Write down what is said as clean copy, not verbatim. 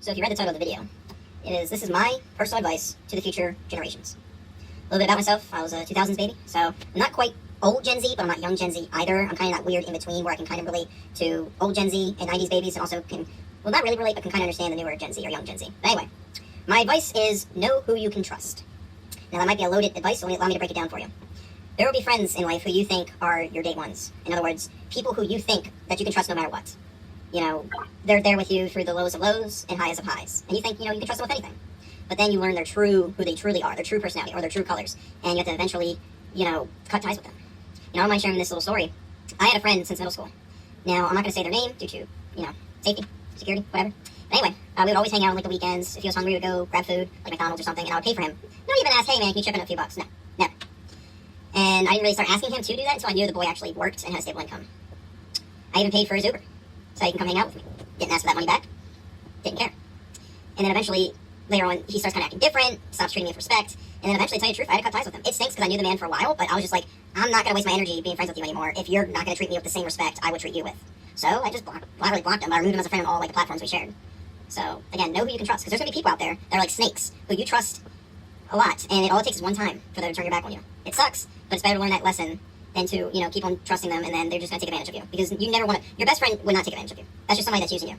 So if you read the title of the video, this is my personal advice to the future generations. A little bit about myself. I was a 2000s baby, so I'm not quite old Gen Z, but I'm not young Gen Z either. I'm kind of that weird in between where I can kind of relate to old Gen Z and 90s babies, and also can, well, not really relate, but can kind of understand the newer Gen Z or young Gen Z. But anyway, my advice is know who you can trust. Now that might be a loaded advice, so allow me to break it down for you. There will be friends in life who you think are your day ones. In other words, people who you think that you can trust no matter what. You know, they're there with you through the lows of lows and highs of highs. And you think, you can trust them with anything. But then you learn who they truly are, their true personality, or their true colors. And you have to eventually, cut ties with them. I don't mind sharing this little story. I had a friend since middle school. Now, I'm not going to say their name due to, safety, security, whatever. But anyway, we would always hang out on, the weekends. If he was hungry, we would go grab food, like McDonald's or something, and I would pay for him. Not even ask, hey, man, can you chip in a few bucks? No, never. And I didn't really start asking him to do that until I knew the boy actually worked and had a stable income. I even paid for his Uber, so he can come hang out with me. Didn't ask for that money back. Didn't care. And then eventually, later on, he starts kind of acting different, stops treating me with respect, and then eventually, to tell you the truth, I had to cut ties with him. It stinks because I knew the man for a while, but I was just like, I'm not going to waste my energy being friends with you anymore if you're not going to treat me with the same respect I would treat you with. So I just blocked him, but I removed him as a friend on all the platforms we shared. So again, know who you can trust, because there's going to be people out there that are like snakes who you trust a lot, and all it takes is one time for them to turn your back on you. It sucks, but it's better to learn that lesson than to keep on trusting them, and then they're just going to take advantage of you, because you never want to. Your best friend would not take advantage of you. That's just somebody that's using you.